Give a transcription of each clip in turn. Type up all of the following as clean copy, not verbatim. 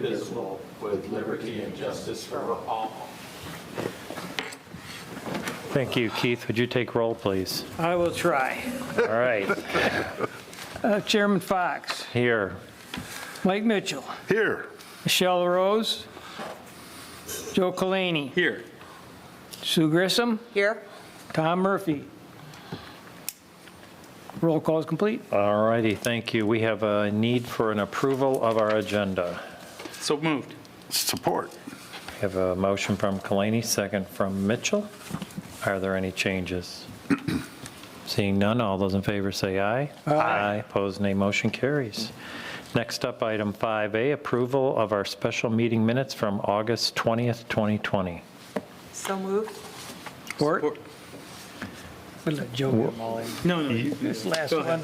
indivisible, with liberty and justice for all. Thank you. Keith, would you take roll, please? I will try. All right. Chairman Fox, Here. Mike Mitchell, Here. Michelle Rose, Joe Kalani, Here. Sue Grissom, Here. Tom Murphy. Roll call is complete. All righty, thank you. We have a need for an approval of our agenda. So moved. Support. We have a motion from Kalani, second from Mitchell. Are there any changes? Seeing none, all those in favor say aye. Aye. Opposed, nay. Motion carries. Next up, item 5A, approval of our special meeting minutes from August 20th, 2020. So moved. Support. We'll let Joe get them all in. No, This last Go one.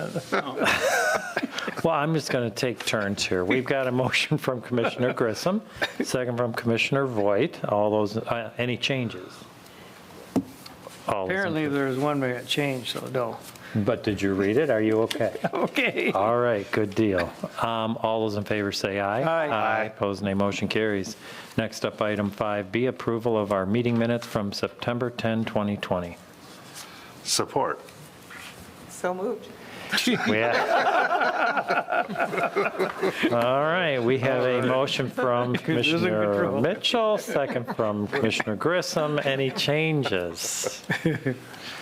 Well, I'm just going to take turns here. We've got a motion from Commissioner Grissom, second from Commissioner Voigt. All those, any changes? All those in Apparently, favor? there was one that got changed, so no. But did you read it? Are you okay? Okay. All right, good deal. All those in favor say aye. Aye. Aye. Opposed, nay. Motion carries. Next up, item 5B, approval of our meeting minutes from September 10, 2020. Support. So moved. We have- All right, we have a motion from Commissioner control. Mitchell, second from Commissioner Grissom. Any changes?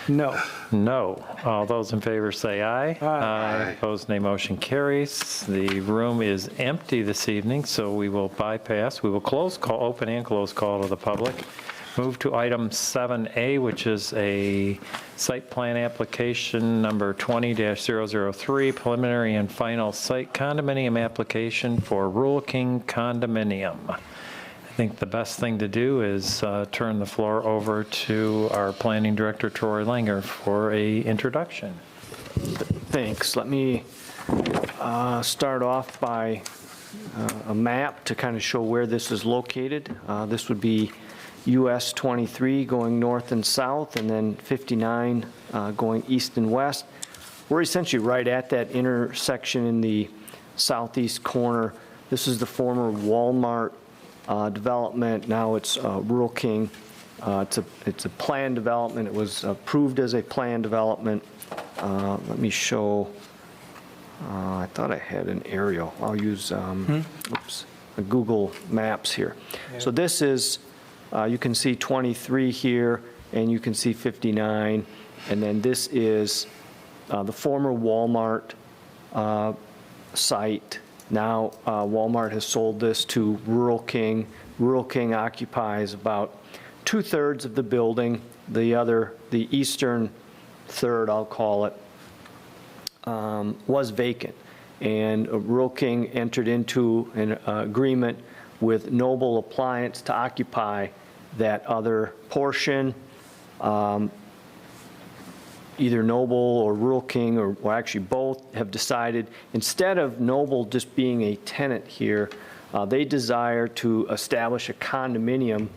No. No. All those in favor say aye. Aye. Opposed, nay. Motion carries. The room is empty this evening, so we will bypass. We will open and close call to the public. Move to item 7A, which is a site plan application number 20-003, preliminary and final site condominium application for Rural King Condominium. I think the best thing to do is turn the floor over to our planning director, Troy Langer, for a introduction. Thanks. Let me start off by a map to kind of show where this is located. This would be US 23 going north and south, and then 59 going east and west. We're essentially right at that intersection in the southeast corner. This is the former Walmart development. Now it's Rural King. It's a planned development. It was approved as a planned development. Let me show. I thought I had an aerial. I'll use Google Maps here. Yeah. So this is, you can see 23 here, and you can see 59, and then this is the former Walmart site. Now Walmart has sold this to Rural King. Rural King occupies about 2/3 of the building. The eastern third, I'll call it, was vacant. And Rural King entered into an agreement with Noble Appliance to occupy that other portion. Either Noble or Rural King, or actually both, have decided, instead of Noble just being a tenant here, they desire to establish a condominium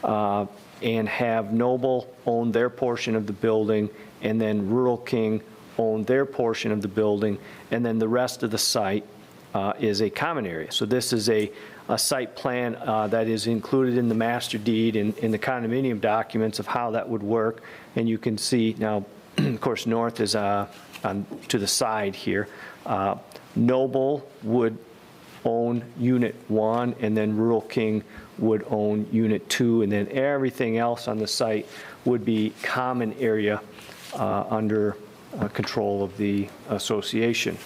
and have Noble own their portion of the building, and then Rural King own their portion of the building, and then the rest of the site is a common area. So this is a site plan that is included in the master deed and in the condominium documents of how that would work. And you can see now, of course, north is to the side here. Noble would own Unit 1, and then Rural King would own Unit 2, and then everything else on the site would be common area under control of the association.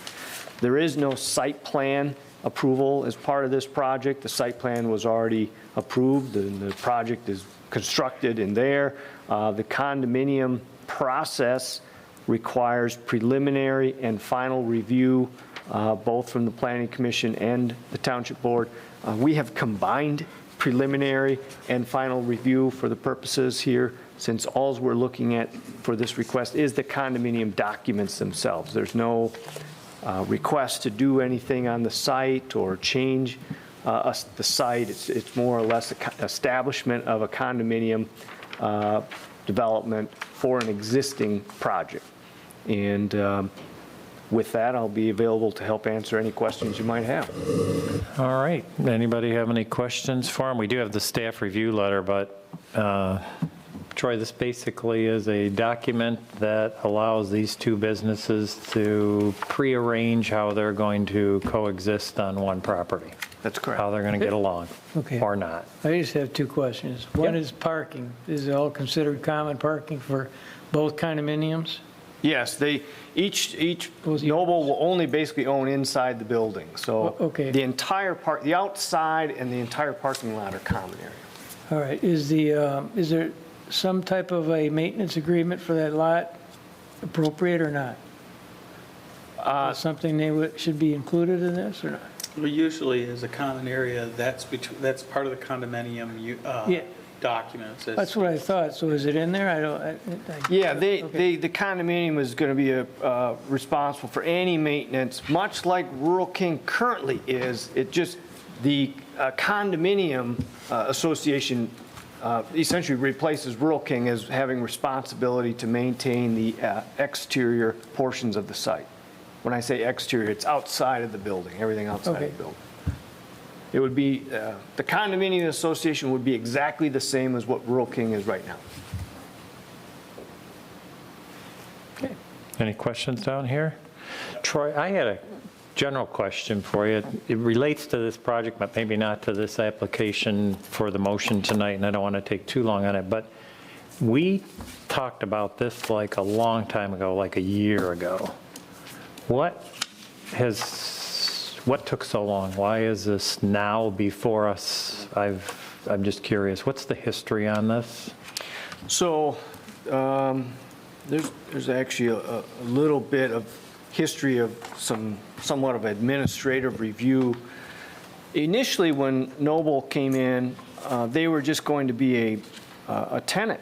There is no site plan approval as part of this project. The site plan was already approved, and the project is constructed in there. The condominium process requires preliminary and final review, both from the Planning Commission and the Township Board. We have combined preliminary and final review for the purposes here, since all we're looking at for this request is the condominium documents themselves. There's no request to do anything on the site or change the site. It's more or less an establishment of a condominium development for an existing project. And With that, I'll be available to help answer any questions you might have. All right. Anybody have any questions for him? We do have the staff review letter, but Troy, this basically is a document that allows these two businesses to prearrange how they're going to coexist on one property, That's correct. how they're going to get along, Okay. or not. I just have two questions. One Yep. is parking. Is it all considered common parking for both condominiums? Yes, each Was he- Noble will only basically own inside the building. So Okay. the entire the outside and the entire parking lot are common area. All right, is there some type of a maintenance agreement for that lot appropriate or not? Something should be included in this or not? Well, usually as a common area, that's part of the condominium Yeah. documents. That's what I thought, so is it in there? Yeah, Okay. the condominium is going to be responsible for any maintenance, much like Rural King currently is. It just, the condominium association essentially replaces Rural King as having responsibility to maintain the exterior portions of the site. When I say exterior, it's outside of the building, everything outside Okay. of the building. It would be, the condominium association would be exactly the same as what Rural King is right now. Okay. Any questions down here? Troy, I had a general question for you. It relates to this project, but maybe not to this application for the motion tonight, and I don't want to take too long on it, but we talked about this like a long time ago, like a year ago. What took so long? Why is this now before us? I'm just curious. What's the history on this? So there's actually a little bit of history of somewhat of administrative review. Initially, when Noble came in, they were just going to be a tenant.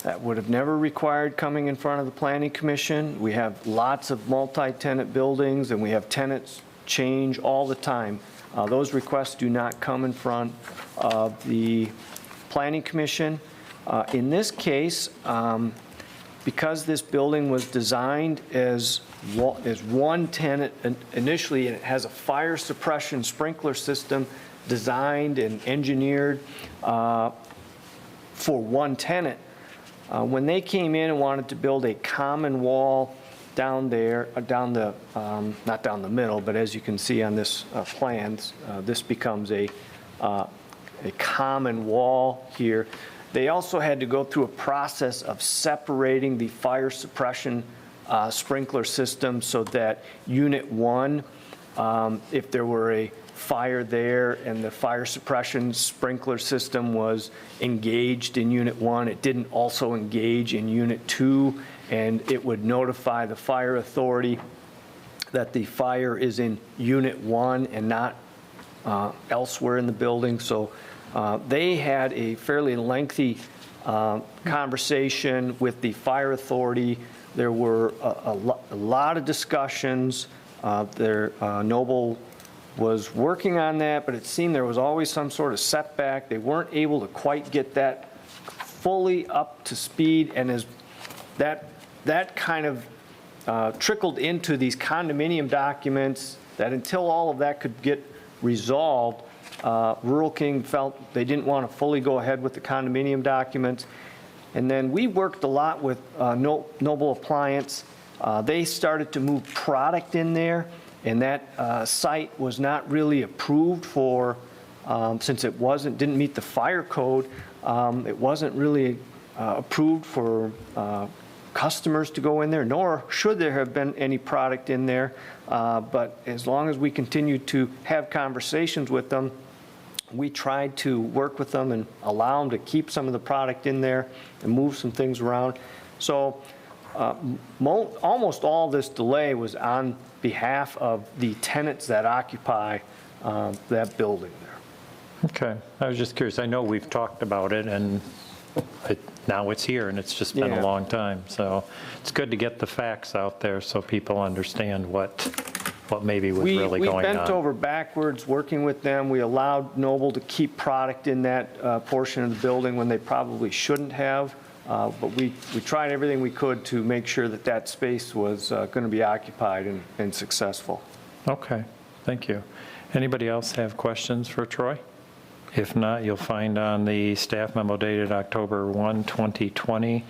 That would have never required coming in front of the Planning Commission. We have lots of multi-tenant buildings, and we have tenants change all the time. Those requests do not come in front of the Planning Commission. In this case, because this building was designed as one tenant initially, and it has a fire suppression sprinkler system designed and engineered for one tenant, when they came in and wanted to build a common wall down there, not down the middle, but as you can see on this plan, this becomes a common wall here. They also had to go through a process of separating the fire suppression sprinkler system so that Unit 1, if there were a fire there and the fire suppression sprinkler system was engaged in Unit 1, it didn't also engage in Unit 2, and it would notify the fire authority that the fire is in Unit 1 and not elsewhere in the building. So they had a fairly lengthy conversation with the fire authority. There were a lot of discussions. Noble was working on that, but it seemed there was always some sort of setback. They weren't able to quite get that fully up to speed, and as that kind of trickled into these condominium documents, that until all of that could get resolved, Rural King felt they didn't want to fully go ahead with the condominium documents. And then we worked a lot with Noble Appliance. They started to move product in there, and that site was not really approved for, since it didn't meet the fire code, it wasn't really approved for customers to go in there, nor should there have been any product in there. But as long as we continued to have conversations with them, we tried to work with them and allow them to keep some of the product in there and move some things around. So almost all this delay was on behalf of the tenants that occupy that building there. Okay, I was just curious. I know we've talked about it, and now it's here, and it's just been Yeah. a long time. So it's good to get the facts out there so people understand what maybe was really We going on. bent over backwards working with them. We allowed Noble to keep product in that portion of the building when they probably shouldn't have. But we tried everything we could to make sure that that space was going to be occupied and successful. Okay, thank you. Anybody else have questions for Troy? If not, you'll find on the staff memo dated October 1, 2020,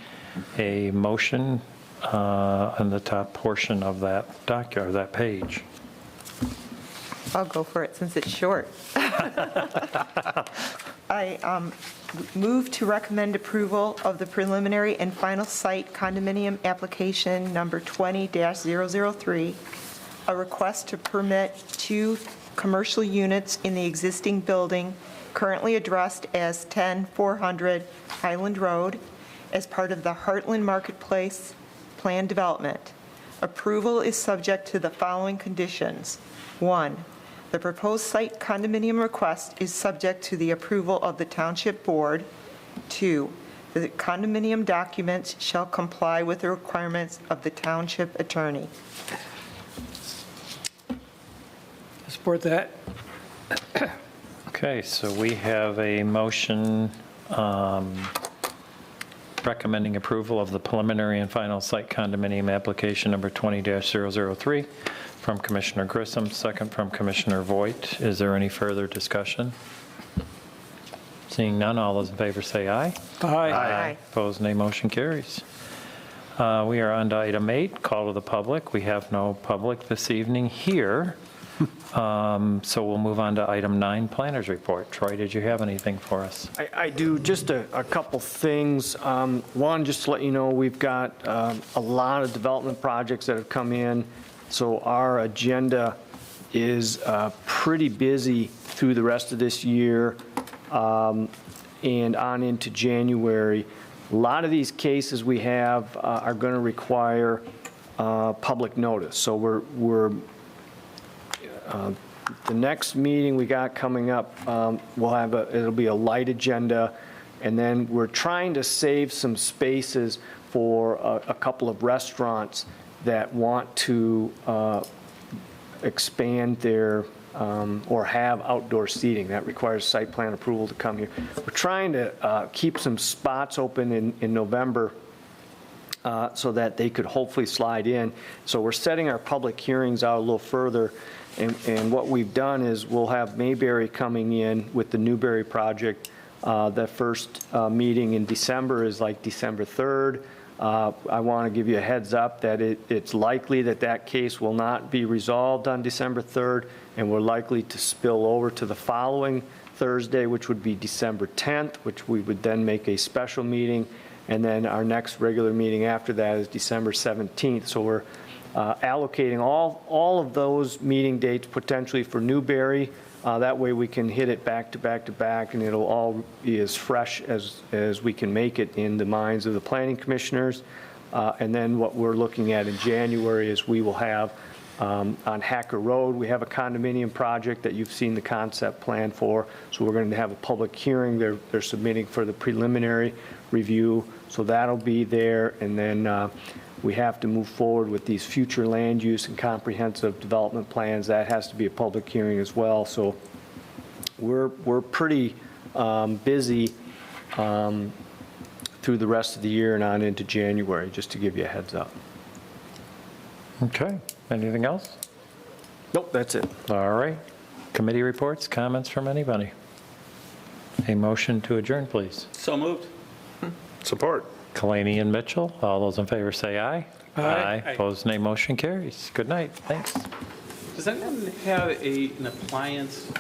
a motion on the top portion of that document, or that page. I'll go for it since it's short. I move to recommend approval of the preliminary and final site condominium application number 20-003, a request to permit 2 commercial units in the existing building currently addressed as 10400 Highland Road as part of the Heartland Marketplace Plan Development. Approval is subject to the following conditions. 1, the proposed site condominium request is subject to the approval of the Township Board. 2, the condominium documents shall comply with the requirements of the Township Attorney. Support that. Okay, so we have a motion recommending approval of the preliminary and final site condominium application number 20-003 from Commissioner Grissom, second from Commissioner Voigt. Is there any further discussion? Seeing none, all those in favor say aye. Aye. Opposed, nay. Motion carries. We are on to item 8, call to the public. We have no public this evening here. So we'll move on to item 9, planners report. Troy, did you have anything for us? I do, just a couple things. One, just to let you know, we've got a lot of development projects that have come in, so our agenda is pretty busy through the rest of this year and on into January. A lot of these cases we have are going to require public notice, so we're the next meeting we got coming up, it'll be a light agenda, and then we're trying to save some spaces for a couple of restaurants that want to expand their, or have outdoor seating. That requires site plan approval to come here. We're trying to keep some spots open in November so that they could hopefully slide in. So we're setting our public hearings out a little further. And what we've done is we'll have Mayberry coming in with the Newberry project. The first meeting in December is like December 3rd. I want to give you a heads up that it's likely that that case will not be resolved on December 3rd, and we're likely to spill over to the following Thursday, which would be December 10th, which we would then make a special meeting. And then our next regular meeting after that is December 17th. So we're allocating all of those meeting dates potentially for Newberry. That way we can hit it back to back to back, and it'll all be as fresh as we can make it in the minds of the planning commissioners. And then what we're looking at in January is we will have on Hacker Road, we have a condominium project that you've seen the concept plan for. So we're going to have a public hearing. They're submitting for the preliminary review. So that'll be there. And then we have to move forward with these future land use and comprehensive development plans. That has to be a public hearing as well. So we're pretty busy through the rest of the year and on into January, just to give you a heads up. Okay, anything else? Nope, that's it. All right. Committee reports, comments from anybody? A motion to adjourn, please. So moved. Support. Kalani and Mitchell, all those in favor say aye. Aye. Opposed, nay. Motion carries. Good night. Thanks. Does anyone have an appliance